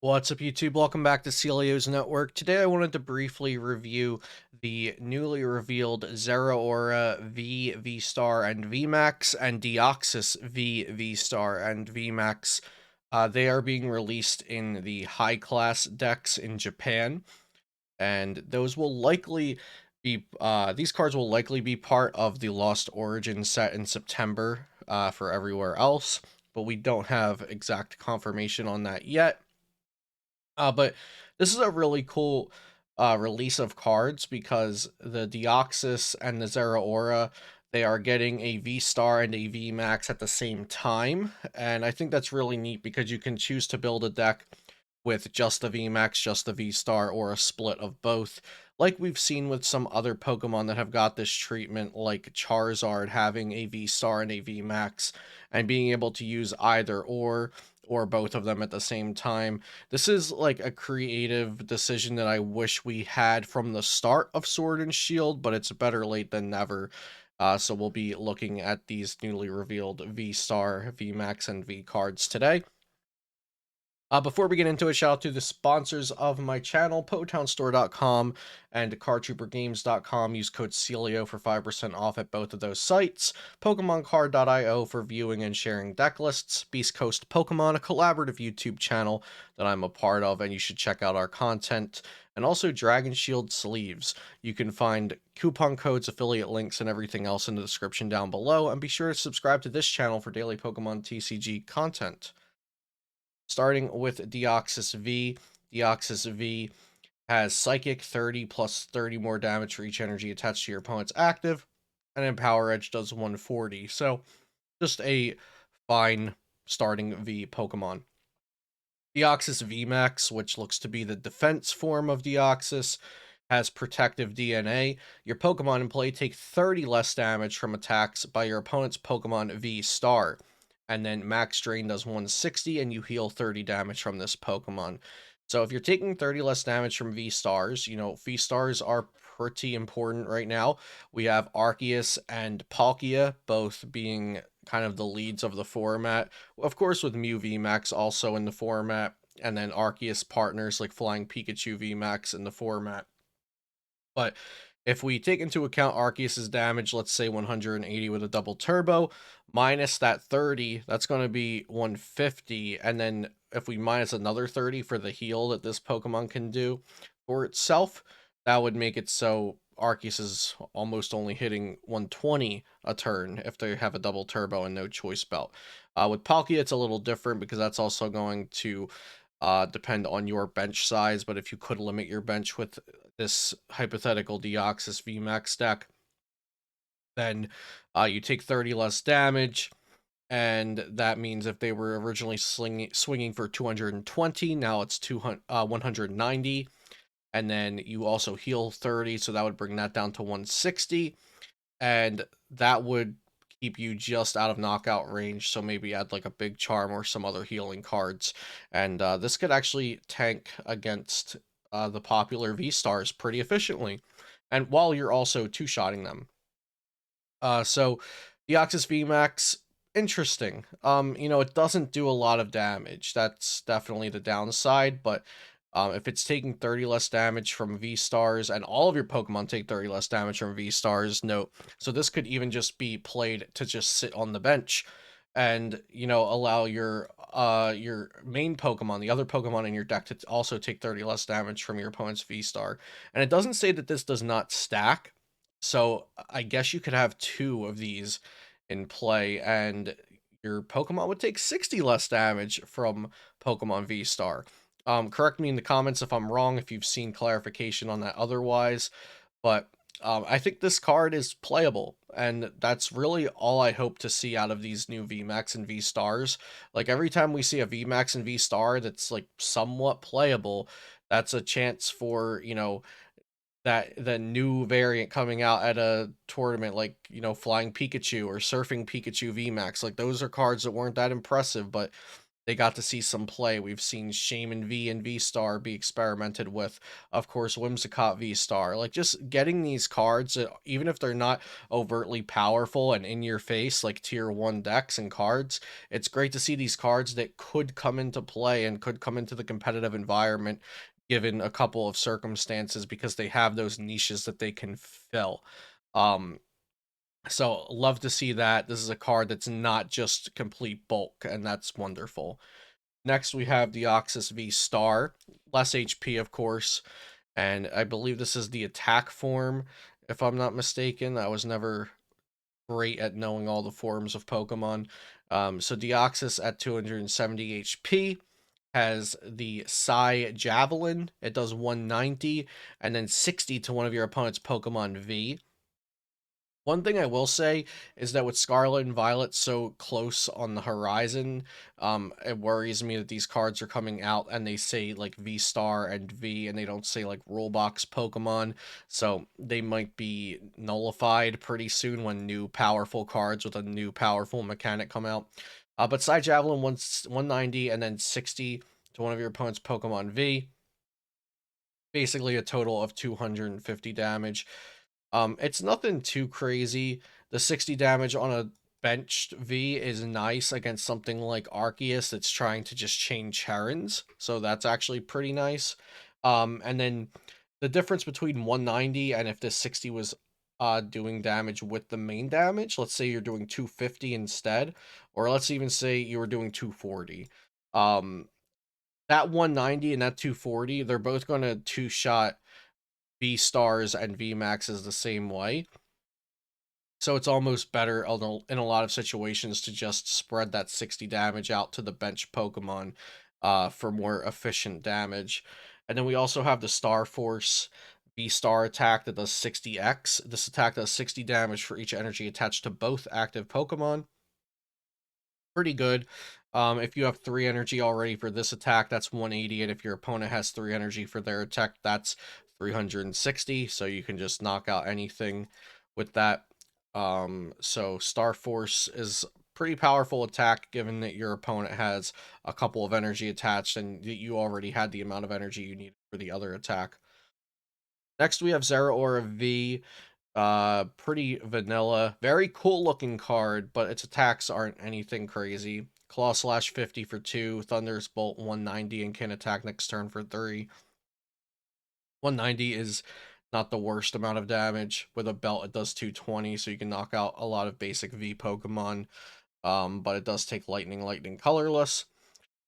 What's up, YouTube? Welcome back to Celio's Network. Today I wanted to briefly review the newly revealed Zeraora V-Star and VMAX and Deoxys V-Star and VMAX. They are being released in the high-class decks in Japan, and those will likely be, these cards will likely be part of the Lost Origin set in September for everywhere else, but we don't have exact confirmation on that yet. But this is a really cool release of cards because the Deoxys and the Zeraora, they are getting a V-Star and a V-Max at the same time. And I think that's really neat because you can choose to build a deck with just the VMAX, just the V-Star, or a split of both, like we've seen with some other Pokemon that have got this treatment, like Charizard having a V-Star and a VMAX, and being able to use either or both of them at the same time. This is like a creative decision that I wish we had from the start of Sword and Shield, but it's better late than never. So we'll be looking at these newly revealed V-Star, VMAX, and V cards today. Before we get into it, shout out to the sponsors of my channel, PotownStore.com and CardTrooperGames.com. Use code CELIO for 5% off at both of those sites. PokemonCard.io for viewing and sharing deck lists. Beast Coast Pokemon, a collaborative YouTube channel that I'm a part of, and you should check out our content. And also Dragon Shield sleeves. You can find coupon codes, affiliate links, and everything else in the description down below. And be sure to subscribe to this channel for daily Pokemon TCG content. Starting with Deoxys V. Deoxys V has Psychic 30 plus 30 more damage for each energy attached to your opponent's active, and then Power Edge does 140. So just a fine starting V Pokemon. Deoxys VMAX, which looks to be the defense form of Deoxys, has Protective DNA. Your Pokemon in play take 30 less damage from attacks by your opponent's Pokemon V-Star. And then Max Drain does 160, and you heal 30 damage from this Pokemon. So if you're taking 30 less damage from V-Stars, V-Stars are pretty important right now. We have Arceus and Palkia both being kind of the leads of the format. Of course, with Mew VMAX also in the format, and then Arceus partners like Flying Pikachu VMAX in the format. But if we take into account Arceus's damage, let's say 180 with a double turbo, minus that 30, that's going to be 150. And then if we minus another 30 for the heal that this Pokemon can do for itself, that would make it so Arceus is almost only hitting 120 a turn if they have a double turbo and no choice belt. With Palkia, it's a little different because that's also going to depend on your bench size, but if you could limit your bench with this hypothetical Deoxys VMAX deck, then you take 30 less damage, and that means if they were originally swinging for 220, now it's 190, and then you also heal 30, so that would bring that down to 160, and that would keep you just out of knockout range, so maybe add like a big charm or some other healing cards, and this could actually tank against the popular V-Stars pretty efficiently, and while you're also two-shotting them. So Deoxys VMAX, interesting. It doesn't do a lot of damage. That's definitely the downside, but if it's taking 30 less damage from V-Stars, and all of your Pokemon take 30 less damage from V-Stars, note. So this could even just be played to just sit on the bench and, allow your main Pokemon, the other Pokemon in your deck, to also take 30 less damage from your opponent's V-Star. And it doesn't say that this does not stack, so I guess you could have two of these in play, and your Pokemon would take 60 less damage from Pokemon V-Star. Correct me in the comments if I'm wrong, if you've seen clarification on that otherwise, but I think this card is playable, and that's really all I hope to see out of these new VMAX and V-Stars. Like, every time we see a VMAX and V-Star that's, like, somewhat playable, that's a chance for, that the new variant coming out at a tournament, like, Flying Pikachu or Surfing Pikachu VMAX. Like, those are cards that weren't that impressive, but they got to see some play. We've seen Shaman V and V-Star be experimented with. Of course, Whimsicott V-Star. Like, just getting these cards, even if they're not overtly powerful and in your face, like tier 1 decks and cards, it's great to see these cards that could come into play and could come into the competitive environment given a couple of circumstances because they have those niches that they can fill. Um, so love to see that. This is a card that's not just complete bulk, and that's wonderful. Next, we have Deoxys VSTAR, less HP, of course, and I believe this is the attack form, if I'm not mistaken. I was never great at knowing all the forms of Pokemon. So Deoxys at 270 HP has the Psy Javelin. It does 190, and then 60 to one of your opponent's Pokemon V. One thing I will say is that with Scarlet and Violet so close on the horizon, it worries me that these cards are coming out and they say like V Star and V, and they don't say like Rule Box Pokemon. So they might be nullified pretty soon when new powerful cards with a new powerful mechanic come out. But Side Javelin 190 and then 60 to one of your opponent's Pokemon V. Basically a total of 250 damage. It's nothing too crazy. The 60 damage on a benched V is nice against something like Arceus that's trying to just chain Charons, so that's actually pretty nice. And then the difference between 190 and if this 60 was doing damage with the main damage, let's say you're doing 250 instead, or let's even say you were doing 240. Um, that 190 and that 240, they're both going to two-shot V stars and V maxes the same way. So it's almost better in a lot of situations to just spread that 60 damage out to the bench Pokemon for more efficient damage. And then we also have the Star Force V-Star attack that does 60x. This attack does 60 damage for each energy attached to both active Pokemon. Pretty good. If you have 3 energy already for this attack, that's 180, and if your opponent has 3 energy for their attack, that's 360, so you can just knock out anything with that. So Star Force is pretty powerful attack given that your opponent has a couple of energy attached and you already had the amount of energy you needed for the other attack. Next, we have Zeraora V. Pretty vanilla. Very cool looking card, but its attacks aren't anything crazy. Claw slash 50 for 2, Thunderous Bolt 190, and can attack next turn for 3. 190 is not the worst amount of damage. With a belt, it does 220, so you can knock out a lot of basic V Pokemon. But it does take Lightning, colorless.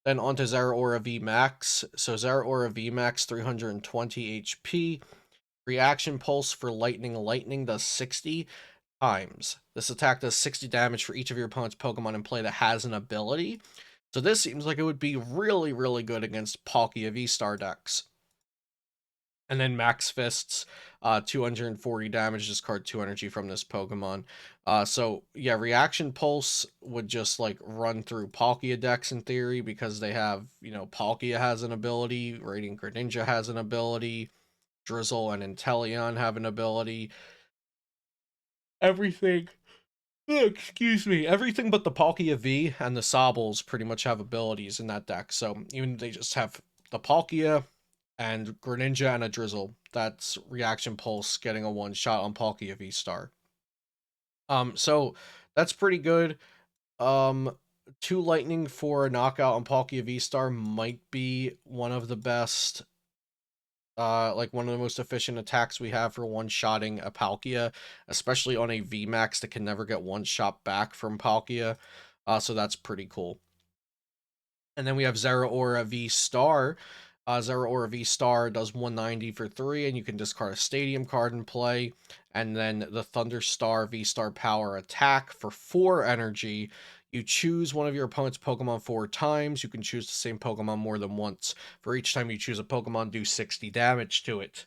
Then onto Zeraora VMAX. So Zeraora VMAX, 320 HP. Reaction Pulse for Lightning does 60 times. This attack does 60 damage for each of your opponent's Pokemon in play that has an ability. So this seems like it would be really, really good against Palkia V-Star decks. And then Max Fists, 240 damage, discard 2 energy from this Pokemon. So yeah, Reaction Pulse would just like run through Palkia decks in theory because they have, Palkia has an ability, Radiant Greninja has an ability, Drizzle and Inteleon have an ability. Everything. Excuse me. Everything but the Palkia V and the Sobbles pretty much have abilities in that deck. So even if they just have the Palkia and Greninja and a Drizzle, that's Reaction Pulse getting a one-shot on Palkia V-Star. So that's pretty good. 2 Lightning for a knockout on Palkia V-Star might be one of the best, like one of the most efficient attacks we have for one-shotting a Palkia, especially on a VMAX that can never get one shot back from Palkia. So that's pretty cool. And then we have Zeraora V-Star. Zeraora V-Star does 190 for 3, and you can discard a Stadium card and play. And then the Thunderstar V-Star Power attack for 4 energy. You choose one of your opponent's Pokemon 4 times. You can choose the same Pokemon more than once. For each time you choose a Pokemon, do 60 damage to it.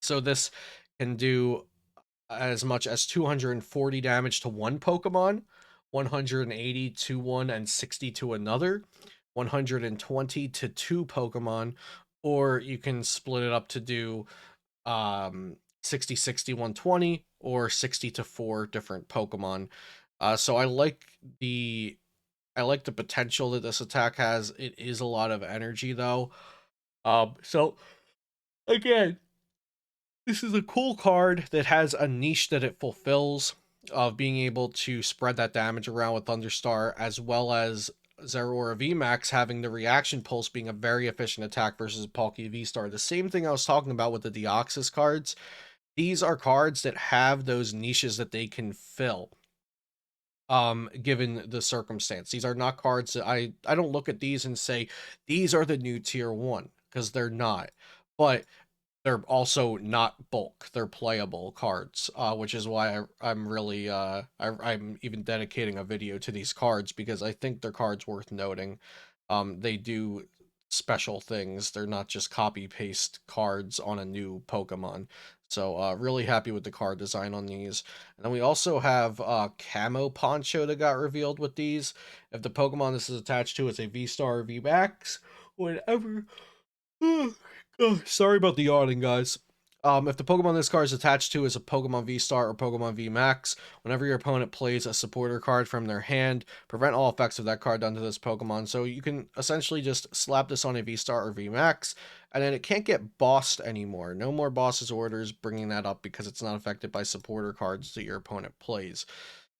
So this can do as much as 240 damage to one Pokemon, 180 to one, and 60 to another, 120 to 2 Pokemon, or you can split it up to do 60, 60, 120, or 60 to 4 different Pokemon. So I like the I like the potential that this attack has. It is a lot of energy though. So again, this is a cool card that has a niche that it fulfills of being able to spread that damage around with Thunderstar, as well as Zeraora VMAX having the reaction pulse being a very efficient attack versus Palkia V-Star. The same thing I was talking about with the Deoxys cards. These are cards that have those niches that they can fill, given the circumstance. These are not cards that I don't look at these and say these are the new tier 1, because they're not. But they're also not bulk. They're playable cards, which is why I'm really I'm even dedicating a video to these cards, because I think they're cards worth noting. They do special things. They're not just copy paste cards on a new Pokemon. So really happy with the card design on these. And then we also have Camo Poncho that got revealed with these. If the Pokemon this is attached to is a V-Star or VMAX, whatever. Oh, sorry about the yawning, guys. If the Pokemon this card is attached to is a Pokemon V-Star or Pokemon V-Max, whenever your opponent plays a supporter card from their hand, prevent all effects of that card done to this Pokemon. So you can essentially just slap this on a V-Star or V-Max, and then it can't get bossed anymore. No more bosses orders bringing that up because it's not affected by supporter cards that your opponent plays.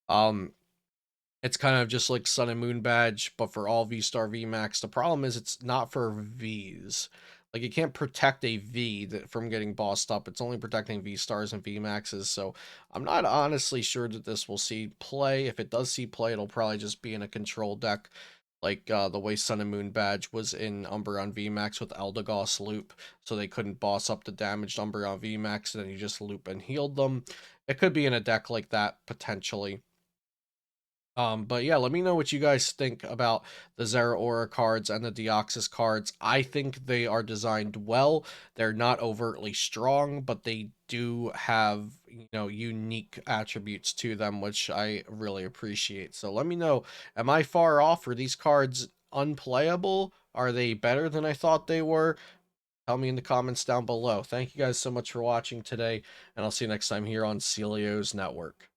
It's kind of just like Sun and Moon Badge, but for all V-Star VMAX. The problem is it's not for Vs. Like, it can't protect a V from getting bossed up. It's only protecting V-Stars and VMAXs, so I'm not honestly sure that this will see play. If it does see play, it'll probably just be in a control deck, like the way Sun and Moon Badge was in Umbreon VMAX with Eldegoss Loop, so they couldn't boss up the damaged Umbreon VMAX, and then you just loop and healed them. It could be in a deck like that, potentially. But yeah, let me know what you guys think about the Zeraora cards and the Deoxys cards. I think they are designed well. They're not overtly strong, but they do have, unique attributes to them, which I really appreciate. So let me know, am I far off? Are these cards unplayable? Are they better than I thought they were? Tell me in the comments down below. Thank you guys so much for watching today, and I'll see you next time here on Celio's Network.